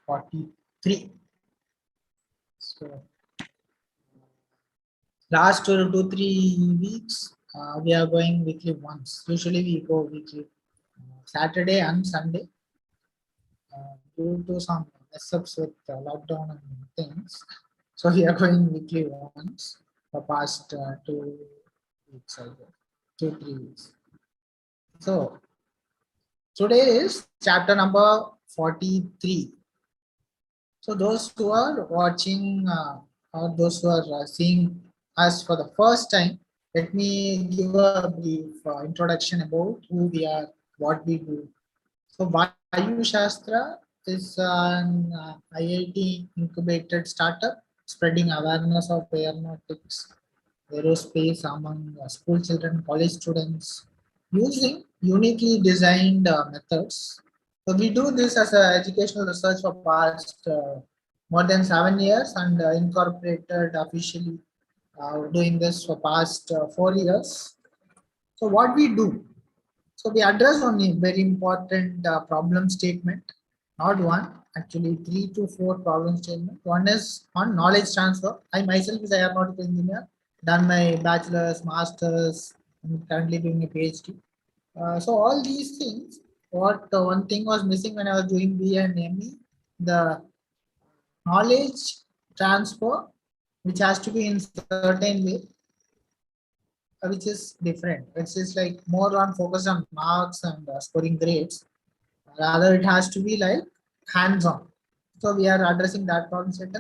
43. So last 2 to 3 weeks, we are going weekly once. Usually we go weekly Saturday and Sunday. Due to some mess ups with lockdown and things, so we are going weekly once for past 2 weeks, I guess, 2 3 weeks. So today is chapter number 43. So those who are watching or those who are seeing us for the first time, let me give a brief introduction about who we are, what we do. So Vaayusastra is an IIT incubated startup spreading awareness of aeronautics, aerospace among school children, college students using uniquely designed methods. So we do this as an educational research for past more than 7 years and incorporated officially doing this for past 4 years. So what we do? So we address only very important problem statement, not one, actually 3 to 4 problem statements. One is on knowledge transfer. I myself is an aeronautical engineer, done my bachelor's, master's, and currently doing a PhD. So all these things, what one thing was missing when I was doing BA and ME, the knowledge transfer, which has to be in certain way, which is different. It's just like more on focus on marks and scoring grades. Rather, it has to be like hands-on. So we are addressing that problem set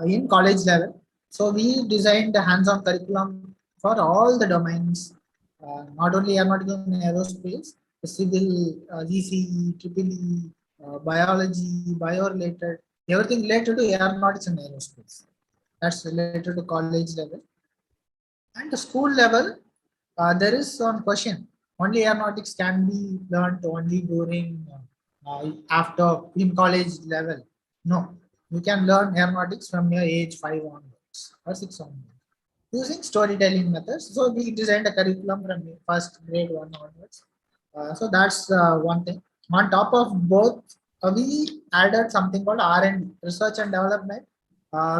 in college level. So we designed the hands-on curriculum for all the domains, not only aeronautical and aerospace, civil, GCE, EEE, biology, bio-related, everything related to aeronautics and aerospace. That's related to college level. And the school level, there is some question. Only aeronautics can be learned only during after in college level. No, you can learn aeronautics from your age 5 onwards or 6 onwards using storytelling methods. So we designed a curriculum from first grade 1 onwards. So that's one thing. On top of both, we added something called R&D, research and development,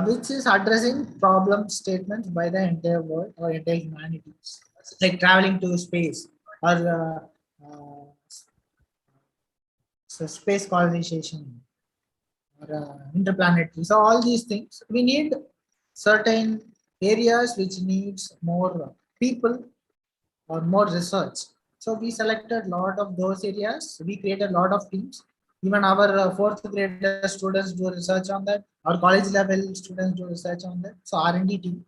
which is addressing problem statements by the entire world or entire humanities, like traveling to space or so space colonization or interplanetary. So all these things, we need certain areas which needs more people or more research. So we selected a lot of those areas. We created a lot of teams. Even our fourth grade students do research on that. Our college level students do research on that. So R&D team.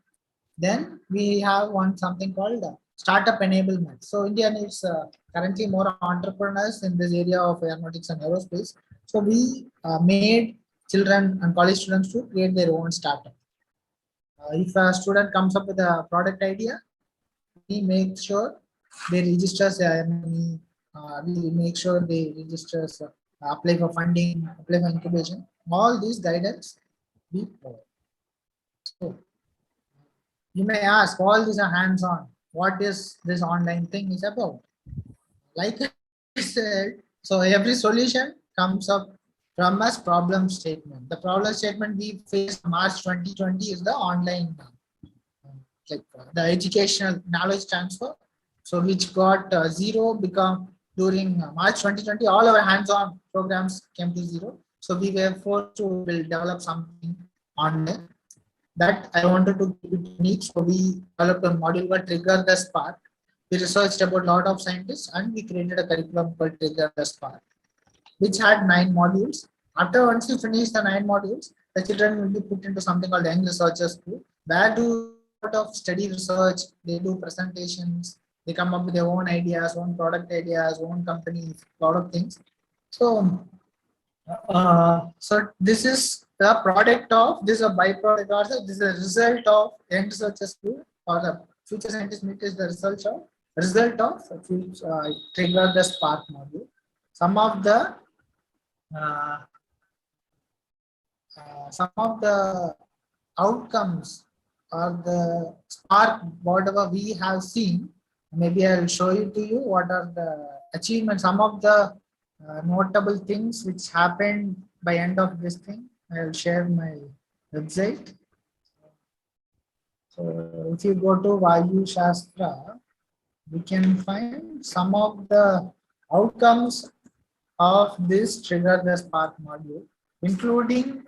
Then we have one something called startup enablement. So India needs currently more entrepreneurs in this area of aeronautics and aerospace. So we made children and college students to create their own startup. If a student comes up with a product idea, we make sure they register MME, we make sure they register, apply for funding, apply for incubation. All these guidance we provide. So you may ask, all these are hands-on. What is this online thing is about? Like I said, so every solution comes up from a problem statement. The problem statement we faced March 2020 is the online, the educational knowledge transfer. So which got zero become during March 2020, all our hands-on programs came to zero. So we were forced to develop something online that I wanted to keep it unique. So we developed a module called Trigger the Spark. We researched about a lot of scientists and we created a curriculum called Trigger the Spark, which had 9 modules. After once you finish the 9 modules, the children will be put into something called Young Researchers School, where do a lot of study research, they do presentations, they come up with their own ideas, own product ideas, own companies, a lot of things. So, so this is the product of, this is a byproduct, or this is a result of Young Researchers School, or the Future Scientist Meet is the result of Trigger the Spark module. Some of the outcomes or the spark, whatever we have seen, maybe I'll show it to you what are the achievements, some of the notable things which happened by end of this thing, I'll share my website. So if you go to Vaayusastra, we can find some of the outcomes of this trigger the spark module, including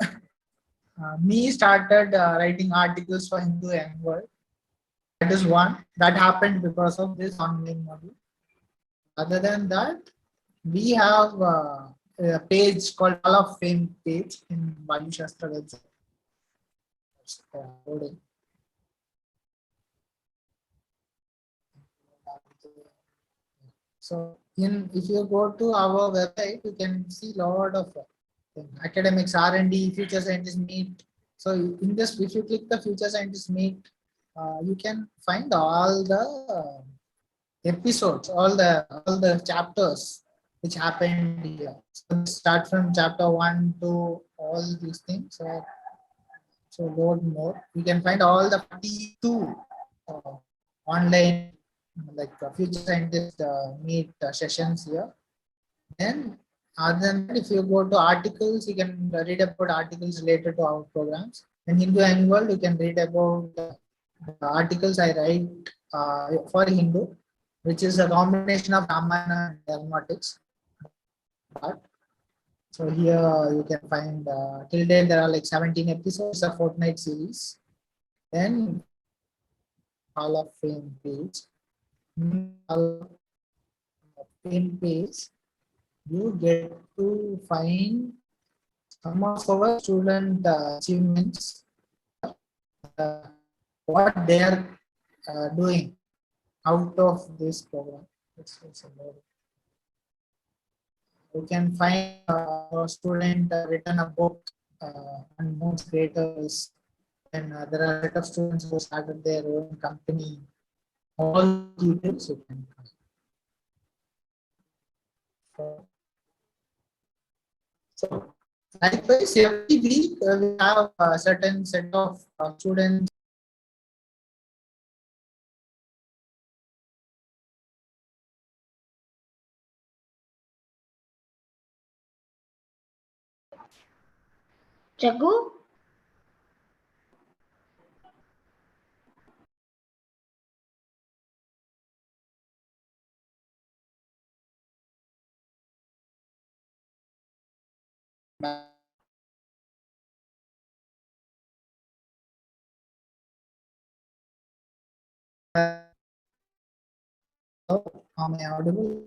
me started writing articles for Hindu Young World. That is one that happened because of this online module. Other than that, we have a page called Hall of Fame page in Vaayusastra website. Loading. So if you go to our website, you can see a lot of academics, R&D, future scientist meet. So in this, if you click the future scientist meet, you can find all the episodes, all the chapters which happened here. So start from chapter 1 to all these things. So load more. You can find all the 42 online like future scientist meet sessions here. Then other than that, if you go to articles, you can read about articles related to our programs. In Hindu Young World, you can read about the articles I write for Hindu, which is a combination of Ramayana and aeronautics. So here you can find till date there are like 17 episodes, a fortnight series. Then Hall of Fame page. Hall of Fame page, you get to find some of our student achievements, uh, what they are doing out of this program. You can find a student written a book on most creators, and there are a set of students who started their own company. All details you can find. So likewise, every week we have a certain set of students. Jagu? Am I audible?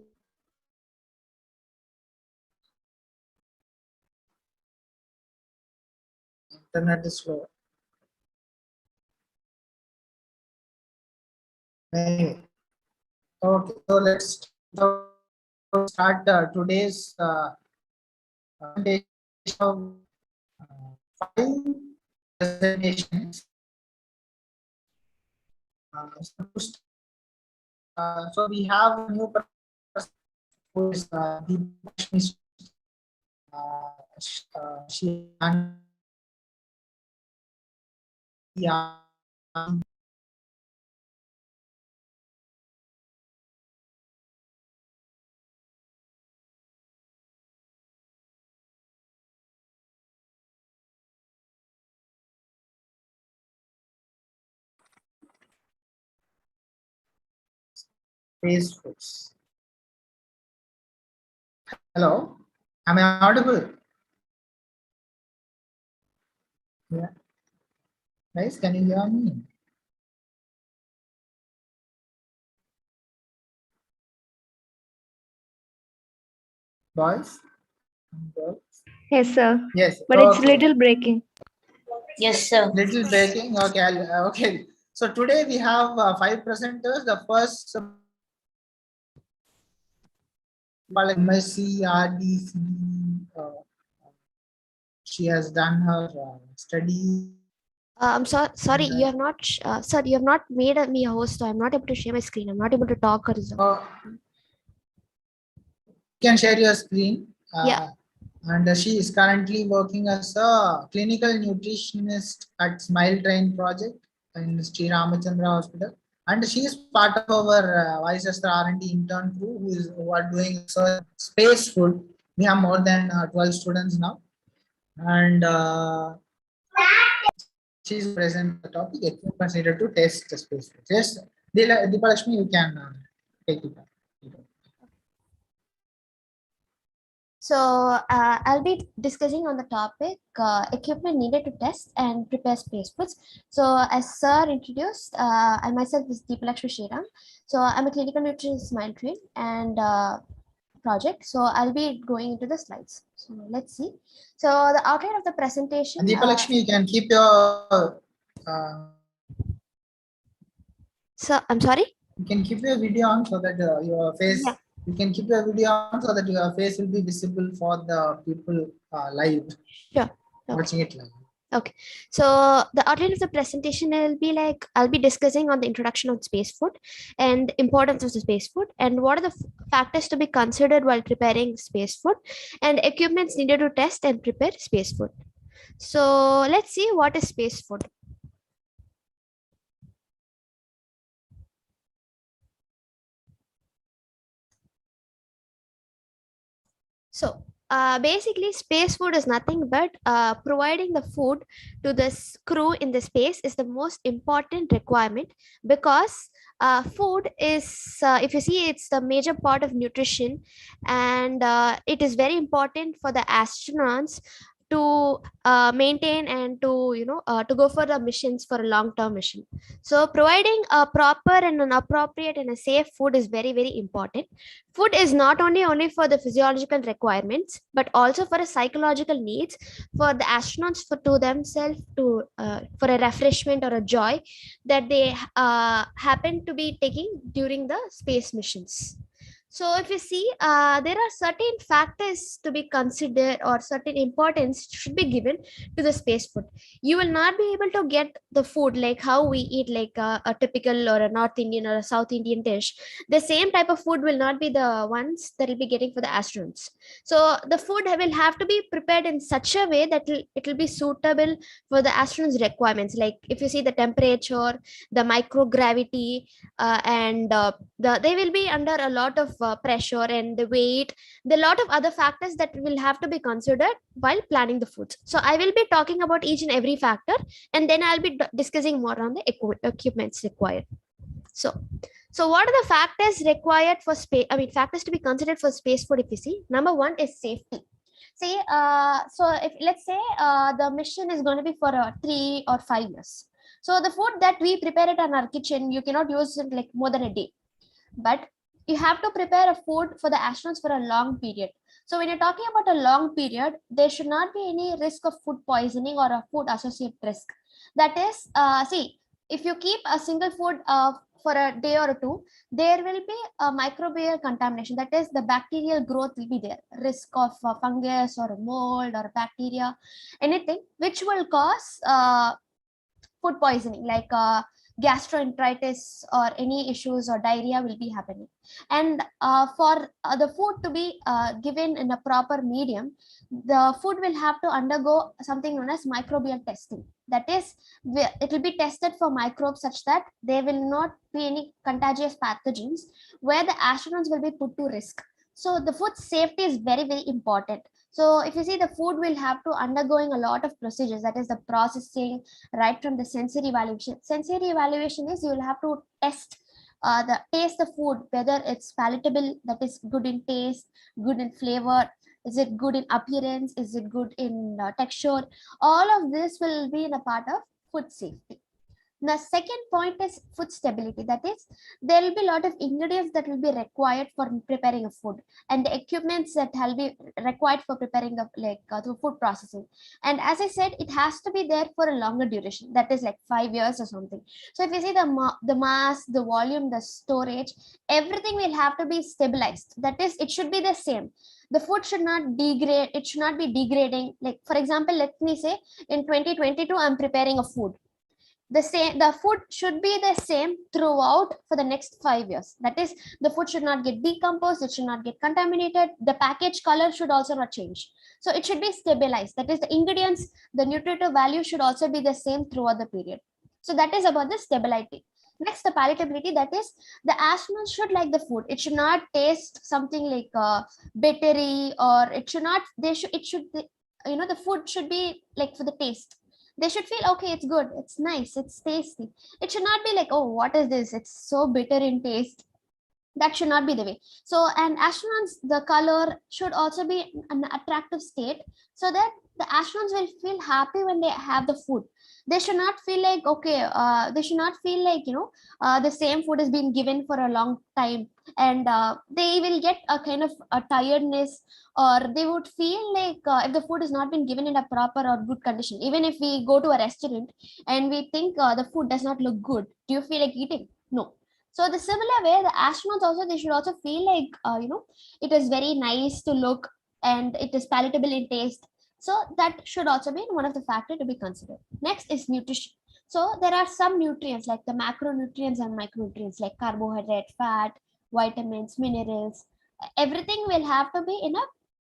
Internet is slow. Anyway, okay, so let's start today's presentation of 5 presentations. So we have a new person who is Deepalakhsmi. She Space Force. Hello, am I audible? Yeah. Guys, can you hear me? Boys? Girls? Yes, sir. Yes. But it's little breaking. Yes, sir. Little breaking. Okay. Okay. So today we have 5 presenters. The first M.Sc, RDC. She has done her studies. I'm sorry, you have not, sir, you have not made me a host, so I'm not able to share my screen. I'm not able to talk or something. You can share your screen. Yeah. And she is currently working as a clinical nutritionist at Smile Train project in Sri Ramachandran Hospital. And she is part of our Vaayusastra R&D intern crew who are doing space food. We have more than 12 students now. and she's present on the topic equipment needed to test the space. Yes, Deepalakhsmi, you can take it up. So I'll be discussing on the topic equipment needed to test and prepare spaceports. So as sir introduced, I myself is Deepalakhsmi. So I'm a clinical nutritionist mind and project. So I'll be going into the slides. So let's see. So the outline of the presentation. And Deepalakhsmi, you can keep your So I'm sorry. you can keep your video on so that your face. Yeah. You can keep your video on so that your face will be visible for the people live. Sure. Watching it live. Okay, so the outline of the presentation will be like I'll be discussing on the introduction of space food and importance of the space food and what are the factors to be considered while preparing space food and equipments needed to test and prepare space food. So let's see what is space food. So basically space food is nothing but providing the food to the crew in the space is the most important requirement because food is if you see it's the major part of nutrition and it is very important for the astronauts to maintain and to to go for the missions for a long term mission. So providing a proper and an appropriate and a safe food is very very important. Food is not only for the physiological requirements but also for a psychological needs for the astronauts for to themselves to for a refreshment or a joy that they happen to be taking during the space missions. So if you see, there are certain factors to be considered or certain importance should be given to the space food. You will not be able to get the food like how we eat like a typical or a North Indian or a South Indian dish. The same type of food will not be the ones that will be getting for the astronauts. So the food will have to be prepared in such a way that it will be suitable for the astronauts requirements. Like if you see the temperature, the microgravity, and they will be under a lot of pressure and the weight, the lot of other factors that will have to be considered while planning the foods. So I will be talking about each and every factor and then I'll be discussing more on the equipments required. So what are the factors required for space, I mean factors to be considered for space food? If you see, number one is safety. See, so if let's say the mission is going to be for 3 or 5 years, so the food that we prepare it in our kitchen, you cannot use it like more than a day. But you have to prepare a food for the astronauts for a long period. So when you're talking about a long period, there should not be any risk of food poisoning or a food associated risk. That is, see, if you keep a single food for a day or two, there will be a microbial contamination. That is, the bacterial growth will be there. Risk of fungus or mold or bacteria, anything which will cause food poisoning like gastroenteritis or any issues or diarrhea will be happening. And for the food to be given in a proper medium, the food will have to undergo something known as microbial testing. That is, it will be tested for microbes such that there will not be any contagious pathogens where the astronauts will be put to risk. So the food safety is very very important. So if you see, the food will have to undergoing a lot of procedures, that is the processing, right from the sensory evaluation. Sensory evaluation is you will have to test the taste the food, whether it's palatable, that is good in taste, good in flavor, is it good in appearance, is it good in texture. All of this will be in a part of food safety. The second point is food stability. That is, there will be a lot of ingredients that will be required for preparing a food, and the equipments that will be required for preparing the the food processing. And as I said, it has to be there for a longer duration. That is like 5 years or something. So if you see the mass, the volume, the storage, everything will have to be stabilized. That is, it should be the same. The food should not degrade. It should not be degrading. Like for example, let me say in 2022, I'm preparing a food. The food should be the same throughout for the next 5 years. That is, the food should not get decomposed, it should not get contaminated, the package color should also not change. So it should be stabilized. That is, the ingredients, the nutritive value should also be the same throughout the period. So that is about the stability. Next, the palatability. That is, the astronauts should like the food. It should not taste something like bittery, or it should not, they should, it should, the food should be like for the taste. They should feel okay, it's good, it's nice, it's tasty. It should not be like, oh, what is this, it's so bitter in taste. That should not be the way. So, and astronauts, the color should also be an attractive state, so that the astronauts will feel happy when they have the food. They should not feel like, okay, they should not feel like, the same food has been given for a long time, and they will get a kind of a tiredness, or they would feel like, if the food has not been given in a proper or good condition. Even if we go to a restaurant and we think the food does not look good, do you feel like eating? No. So the similar way, the astronauts also, they should also feel like, it is very nice to look, and it is palatable in taste. So that should also be one of the factors to be considered. Next is nutrition. So there are some nutrients like the macronutrients and micronutrients, like carbohydrate, fat, vitamins, minerals. Everything will have to be in a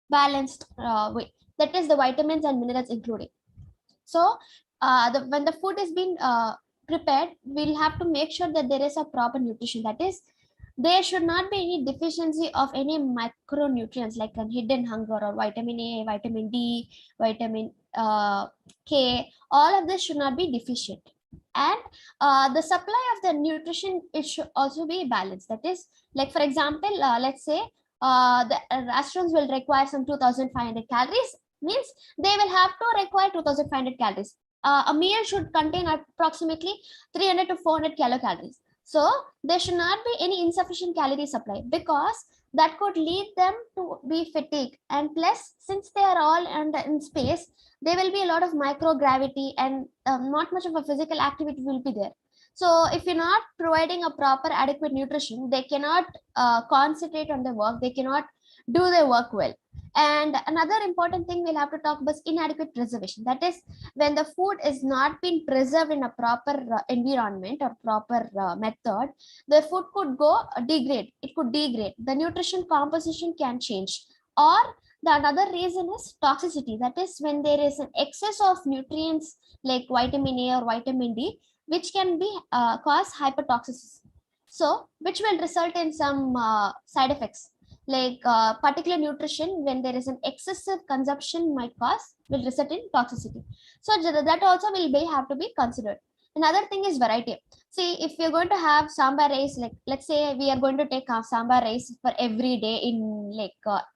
balanced way. That is the vitamins and minerals including. So when the food is being prepared, we'll have to make sure that there is a proper nutrition. That is, there should not be any deficiency of any micronutrients like a hidden hunger, or vitamin A, vitamin D, vitamin K. All of this should not be deficient. And the supply of the nutrition, it should also be balanced. That is, like for example, let's say the restaurants will require some 2500 calories, means they will have to require 2500 calories. A meal should contain approximately 300 to 400 kilocalories. So there should not be any insufficient calorie supply, because that could lead them to be fatigued. And plus, since they are all in space, there will be a lot of microgravity, and not much of a physical activity will be there. So if you're not providing a proper adequate nutrition, they cannot concentrate on their work, they cannot do their work well. And another important thing we'll have to talk about is inadequate preservation. That is, when the food is not being preserved in a proper environment or proper method, the food could go degrade. It could degrade. The nutrition composition can change. Or the another reason is toxicity. That is, when there is an excess of nutrients like vitamin A or vitamin D, which can be cause hypertoxicity. So, which will result in some side effects, like particular nutrition, when there is an excessive consumption, might cause, will result in toxicity. So that also will be have to be considered. Another thing is variety. See, if you're going to have sambar rice, like let's say we are going to take sambar rice for every day in like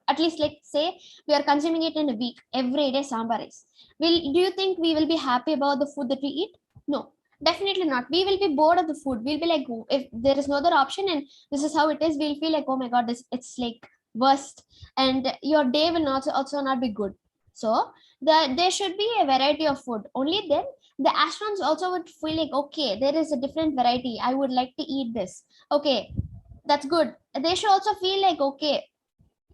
at least, like say we are consuming it in a week, every day sambar rice. Do you think we will be happy about the food that we eat? No, definitely not. We will be bored of the food. We'll be like, "Oh, if there is no other option and this is how it is," we'll feel like, oh my god, this, it's like worst, and your day will also not be good. So there should be a variety of food. Only then the astronauts also would feel like, okay, there is a different variety, I would like to eat this. Okay, that's good. They should also feel like, okay,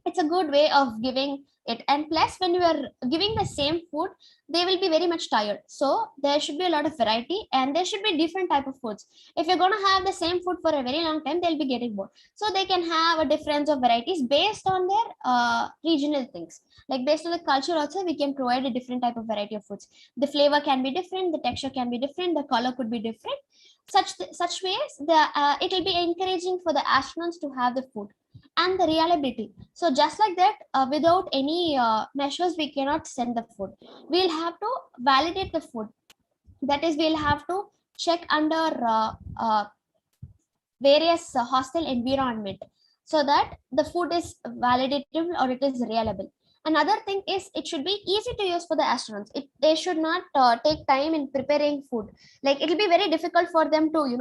it's a good way of giving it. And plus, when you are giving the same food, they will be very much tired. So there should be a lot of variety, and there should be different type of foods. If you're going to have the same food for a very long time, they'll be getting bored. So they can have a difference of varieties based on their regional things. Like based on the culture also, we can provide a different type of variety of foods. The flavor can be different, the texture can be different, the color could be different. Such ways, it will be encouraging for the astronauts to have the food. And the reliability. So just like that, without any measures, we cannot send the food. We'll have to validate the food. That is, we'll have to check under various hostile environment, so that the food is validated or it is reliable. Another thing is, it should be easy to use for the astronauts. They should not take time in preparing food. Like it will be very difficult for them to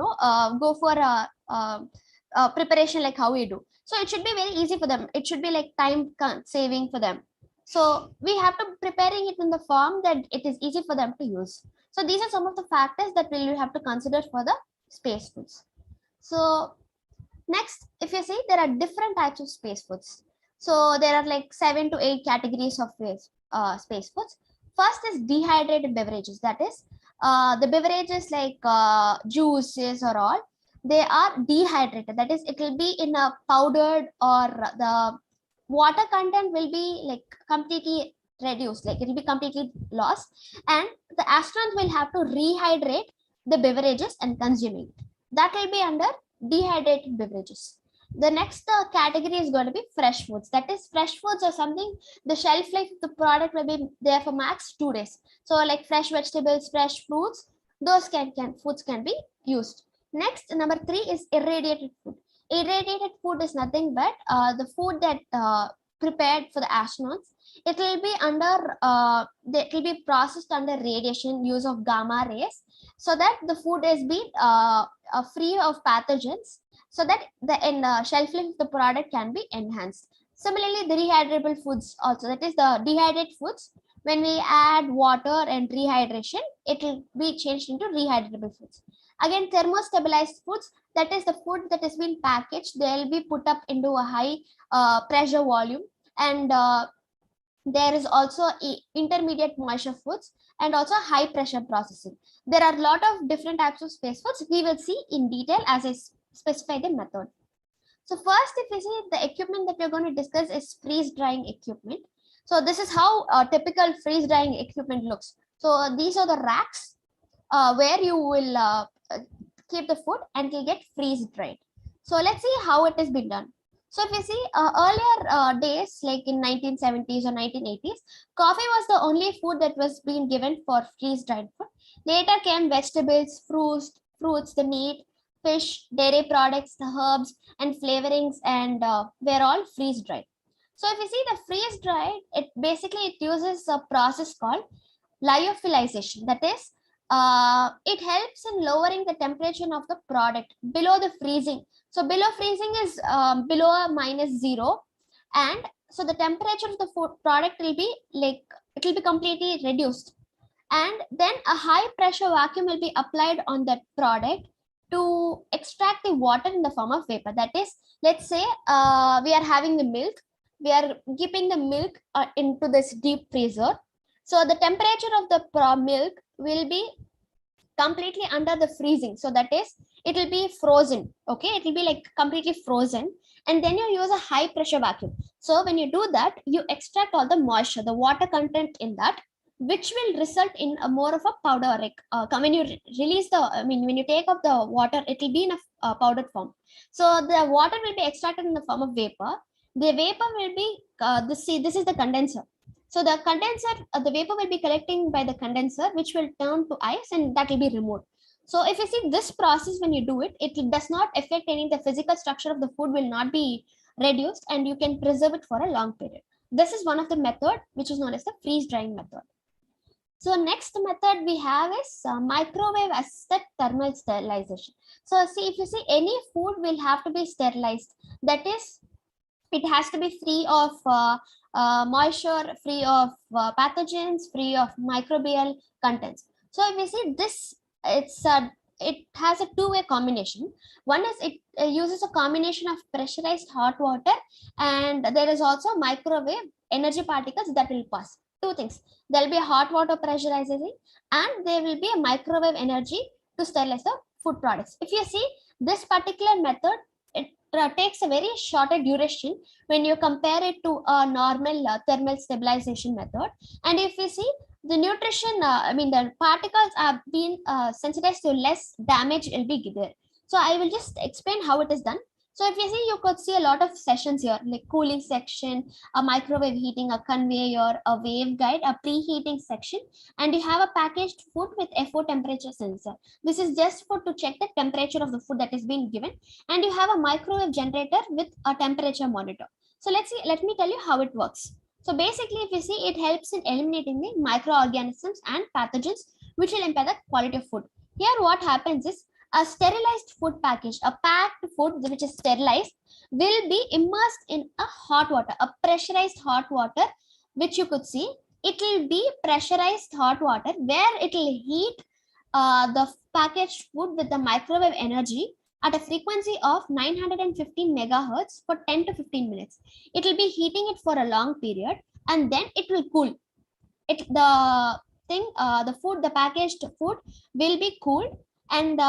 go for a preparation like how we do. So it should be very easy for them. It should be like time saving for them. So we have to preparing it in the form that it is easy for them to use. So these are some of the factors that we will have to consider for the space foods. So next, if you see, there are different types of space foods. So there are like 7 to 8 categories of space foods. First is dehydrated beverages. That is, the beverages like juices or all, they are dehydrated. That is, it will be in a powdered, or the water content will be like completely reduced, like it will be completely lost, and the astronauts will have to rehydrate the beverages and consume it. That will be under dehydrated beverages. The next category is going to be fresh foods. That is, fresh foods are something, the shelf life of the product will be there for max 2 days. So like fresh vegetables, fresh fruits, those foods can be used. Next, number 3 is irradiated food. Irradiated food is nothing but the food that prepared for the astronauts. It will be under it will be processed under radiation, use of gamma rays, so that the food is been free of pathogens, so that the shelf life of the product can be enhanced. Similarly, the rehydratable foods also, that is the dehydrated foods. When we add water and rehydration, it will be changed into rehydratable foods. Again, thermostabilized foods, that is the food that has been packaged. They will be put up into a high pressure volume, and there is also intermediate moisture foods and also high pressure processing. There are a lot of different types of space foods. We will see in detail as I specify the method. So first, if we see, the equipment that we're going to discuss is freeze drying equipment. So this is how typical freeze drying equipment looks. So these are the racks where you will keep the food and it will get freeze dried. So let's see how it has been done. So if you see earlier days, like in 1970s or 1980s, coffee was the only food that was being given for freeze dried food. Later came vegetables, fruits, the meat, fish, dairy products, the herbs, and flavorings, and were all freeze dried. So if you see the freeze dried, it uses a process called lyophilization. That is, it helps in lowering the temperature of the product below the freezing. So below freezing is below -0, and so the temperature of the food product will be like, it will be completely reduced, and then a high pressure vacuum will be applied on that product to extract the water in the form of vapor. That is, let's say we are having the milk, we are keeping the milk into this deep freezer. So the temperature of the milk will be completely under the freezing. So that is, it will be frozen. Okay, it will be like completely frozen, and then you use a high pressure vacuum. So when you do that, you extract all the moisture, the water content in that, which will result in a more of a powder. Like when you release the, when you take up the water, it will be in a powdered form. So the water will be extracted in the form of vapor. The vapor will be this is the condenser. So the condenser, the vapor will be collecting by the condenser, which will turn to ice, and that will be removed. So if you see this process, when you do it, it does not affect any, the physical structure of the food will not be reduced, and you can preserve it for a long period. This is one of the method which is known as the freeze drying method. So next method we have is microwave assisted thermal sterilization. So see, if you see, any food will have to be sterilized. That is, it has to be free of moisture, free of pathogens, free of microbial contents. So if you see this, it has a two-way combination. One is it uses a combination of pressurized hot water, and there is also microwave energy particles that will pass. Two things: there will be a hot water pressurizing, and there will be a microwave energy to sterilize the food products. If you see this particular method, it takes a very shorter duration when you compare it to a normal thermal stabilization method. And if you see, the nutrition, the particles are being sensitized to less damage will be there. So I will just explain how it is done. So if you see, you could see a lot of sessions here, like cooling section, a microwave heating, a conveyor, a wave guide, a preheating section, and you have a packaged food with FO temperature sensor. This is just for to check the temperature of the food that is being given, and you have a microwave generator with a temperature monitor. So let me tell you how it works. So basically, if you see, it helps in eliminating the microorganisms and pathogens which will impair the quality of food. Here what happens is, a sterilized food package, a packed food which is sterilized, will be immersed in a hot water, a pressurized hot water, which you could see. It will be pressurized hot water where it will heat the packaged food with the microwave energy at a frequency of 915 megahertz for 10 to 15 minutes. It will be heating it for a long period, and then it will cool. The packaged food will be cooled, and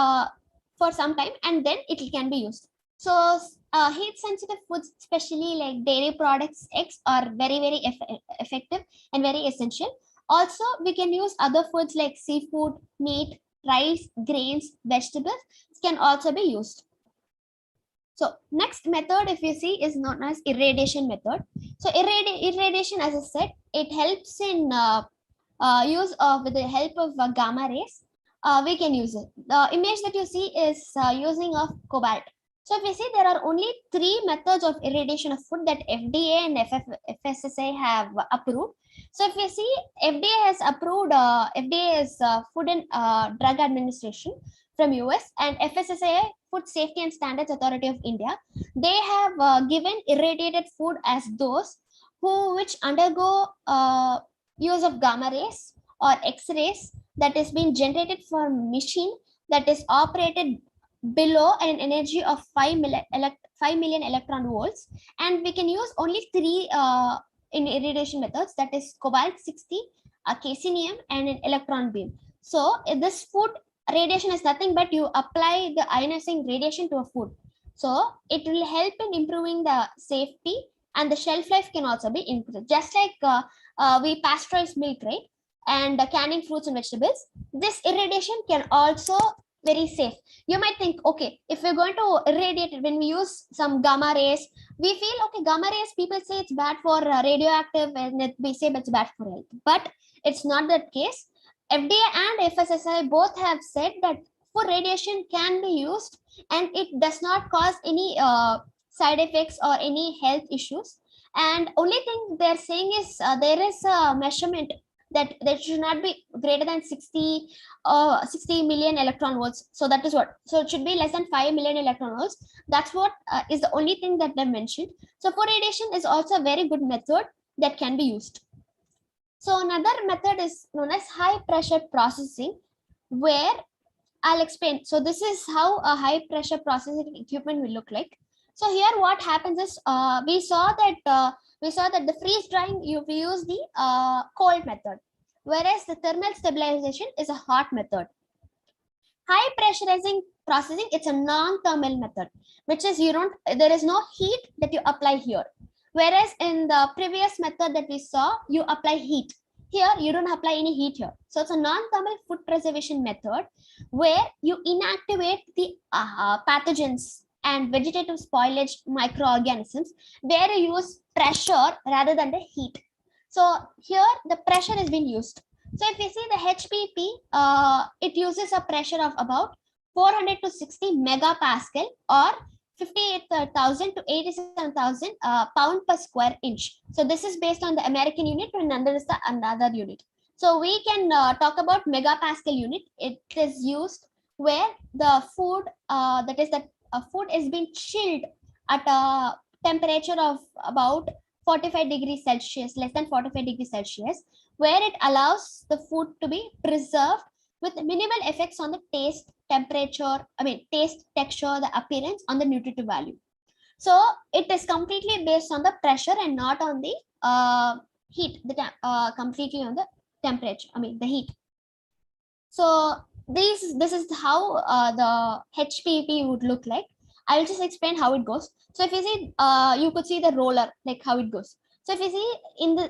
for some time, and then it can be used. So heat sensitive foods, especially like dairy products, eggs, are very effective and very essential. Also, we can use other foods like seafood, meat, rice, grains, vegetables can also be used. So next method, if you see, is known as irradiation method. So irradiation, as I said, it helps in use of, with the help of gamma rays. We can use it. The image that you see is using of cobalt. So if you see, there are only 3 methods of irradiation of food that FDA and FSSA have approved. So if you see, FDA has approved, FDA is Food and Drug Administration from US, and FSSA, Food Safety and Standards Authority of India. They have given irradiated food as those which undergo use of gamma rays or X-rays that is being generated from machine that is operated below an energy of 5 million electron volts, and we can use only 3 in irradiation methods, that is cobalt 60, caesium, and an electron beam. So this food radiation is nothing but you apply the ionizing radiation to a food. So it will help in improving the safety, and the shelf life can also be increased. Just like we pasteurize milk, right? And canning fruits and vegetables, this irradiation can also very safe. You might think, okay, if we're going to irradiate it, when we use some gamma rays, we feel, okay, gamma rays, people say it's bad for radioactive, and we say it's bad for health. But it's not that case. FDA and FSSI both have said that food radiation can be used and it does not cause any side effects or any health issues. And only thing they're saying is there is a measurement that should not be greater than 60 million electron volts. So that is what. So it should be less than 5 million electron volts. That's what is the only thing that they mentioned. So food radiation is also a very good method that can be used. So another method is known as high pressure processing, where I'll explain. So this is how a high pressure processing equipment will look like. So here what happens is we saw that the freeze drying, we use the cold method, whereas the thermal stabilization is a hot method. High pressurizing processing, it's a non-thermal method, which is there is no heat that you apply here. Whereas in the previous method that we saw, you apply heat. Here, you don't apply any heat here. So it's a non-thermal food preservation method where you inactivate the pathogens and vegetative spoilage microorganisms, where you use pressure rather than the heat. So here, the pressure has been used. So if you see the HPP, it uses a pressure of about 400 to 60 megapascal or 58,000 to 87,000 pound per square inch. So this is based on the American unit, and another unit. So we can talk about megapascal unit. It is used where the food, food is being chilled at a temperature of about 45 degrees Celsius, less than 45 degrees Celsius, where it allows the food to be preserved with minimal effects on the taste, taste, texture, the appearance, on the nutritive value. So it is completely based on the pressure and not on the heat, completely on the temperature, the heat. So this is how the HPP would look like. I'll just explain how it goes. So if you see, you could see the roller, like how it goes. So if you see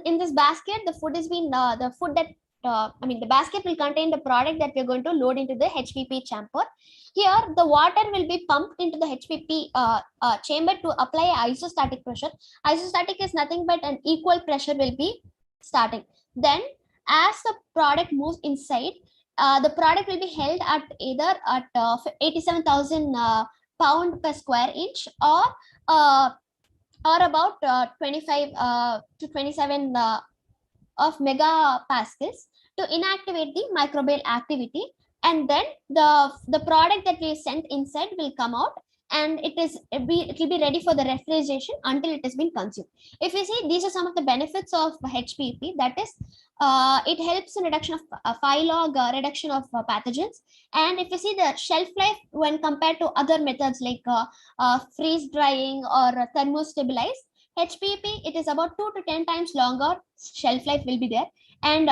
in this basket, the food has been the basket will contain the product that we're going to load into the HPP chamber. Here, the water will be pumped into the HPP chamber to apply isostatic pressure. Isostatic is nothing but an equal pressure will be starting. Then, as the product moves inside, the product will be held at either at 87,000 pound per square inch or about 25 to 27 of megapascals to inactivate the microbial activity, and then the product that we sent inside will come out, and it will be ready for the refrigeration until it has been consumed. If you see, these are some of the benefits of HPP. That is, it helps in reduction of 5 log reduction of pathogens. And if you see the shelf life when compared to other methods like freeze drying or thermostabilize, HPP, it is about 2 to 10 times longer shelf life will be there. And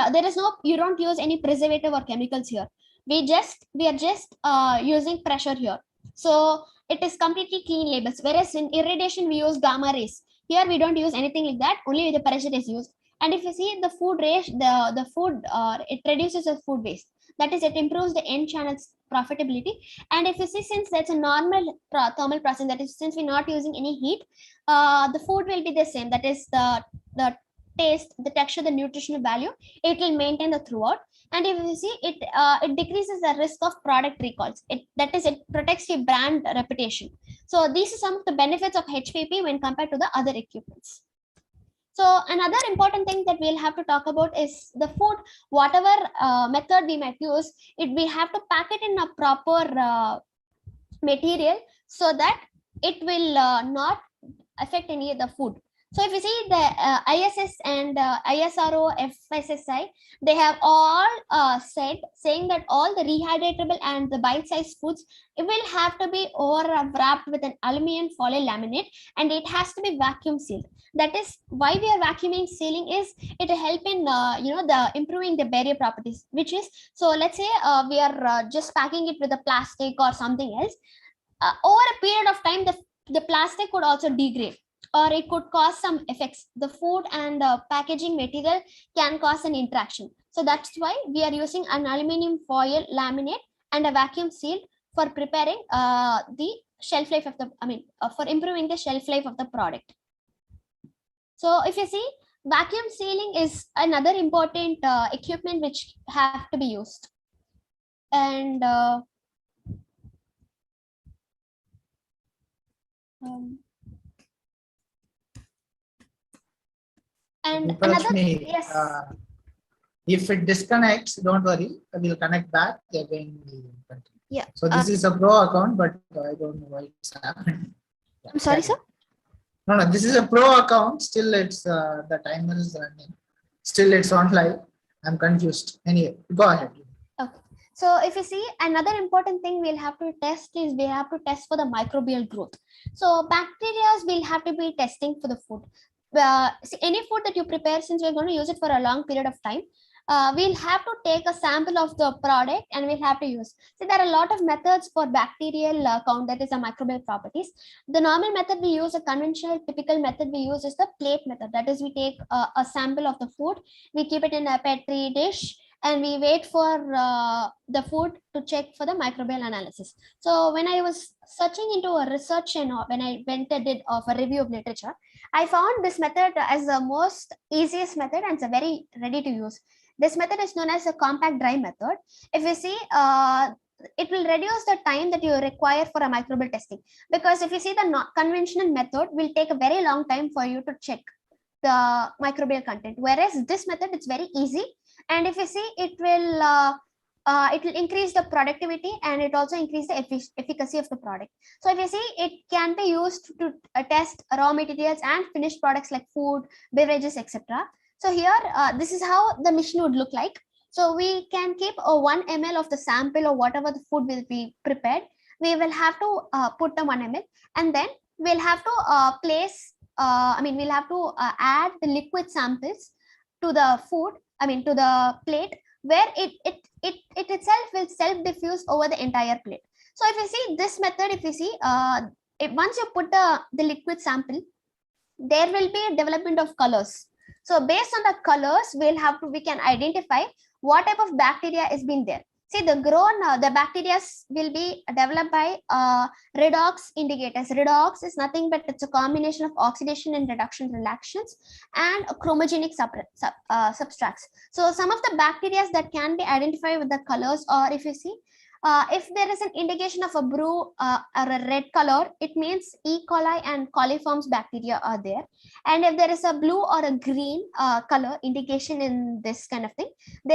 you don't use any preservative or chemicals here. We are just using pressure here. So it is completely clean labels. Whereas in irradiation, we use gamma rays. Here we don't use anything like that. Only the pressure is used. And if you see the food, it reduces the food waste. That is, it improves the end channels profitability. And if you see, since that's a normal thermal process, that is, since we're not using any heat, the food will be the same. That is the taste, the texture, the nutritional value, it will maintain the throughout. And if you see it, it decreases the risk of product recalls. That is, it protects your brand reputation. So these are some of the benefits of HPP when compared to the other equipments. So another important thing that we'll have to talk about is the food. Whatever method we might use, we have to pack it in a proper material so that it will not affect any of the food. So if you see the ISS and ISRO, FSSI, they have all saying that all the rehydratable and the bite-sized foods, it will have to be over wrapped with an aluminum foil laminate, and it has to be vacuum sealed. That is why we are vacuuming sealing, is it help in the improving the barrier properties, which is, so let's say we are just packing it with a plastic or something else. Over a period of time, the plastic could also degrade, or it could cause some effects. The food and packaging material can cause an interaction. So that's why we are using an aluminum foil laminate and a vacuum seal for preparing the shelf life of the, for improving the shelf life of the product. So if you see, vacuum sealing is another important equipment which have to be used. And and another, yes. If it disconnects, don't worry, we'll connect back again. Yeah. So this is a pro account, but I don't know why it's happening. Yeah, I'm sorry, sir. No, this is a pro account. Still, it's the timer is running. Still, it's on live. I'm confused. Anyway, go ahead. Okay. So if you see, another important thing we'll have to test is we have to test for the microbial growth. So bacteria will have to be testing for the food. See, any food that you prepare, since we're going to use it for a long period of time, we'll have to take a sample of the product and we'll have to use. So there are a lot of methods for bacterial count, that is the microbial properties. The normal method we use, a conventional typical method we use, is the plate method. That is, we take a sample of the food, we keep it in a petri dish, and we wait for the food to check for the microbial analysis. So when I was searching into a research and when I went and did of a review of literature, I found this method as the most easiest method and it's a very ready to use. This method is known as a compact dry method. If you see, it will reduce the time that you require for a microbial testing, because if you see, the conventional method will take a very long time for you to check the microbial content, whereas this method, it's very easy. And if you see, it will increase the productivity and it also increase the efficacy of the product. So if you see, it can be used to test raw materials and finished products like food, beverages, etc. So here, this is how the machine would look like. So we can keep 1 ml of the sample or whatever the food will be prepared. We will have to put the 1 ml, and then we'll have to place, we'll have to add the liquid samples to the food, to the plate, where it itself will self-diffuse over the entire plate. So if you see this method, if you see, once you put the liquid sample, there will be a development of colors. So based on the colors, we can identify what type of bacteria is being there. See, the bacteria will be developed by redox indicators. Redox is nothing but it's a combination of oxidation and reduction reactions and chromogenic substrates. So some of the bacteria that can be identified with the colors, or if you see, if there is an indication of a blue or a red color, it means E. coli and coliforms bacteria are there. And if there is a blue or a green color indication in this kind of thing, there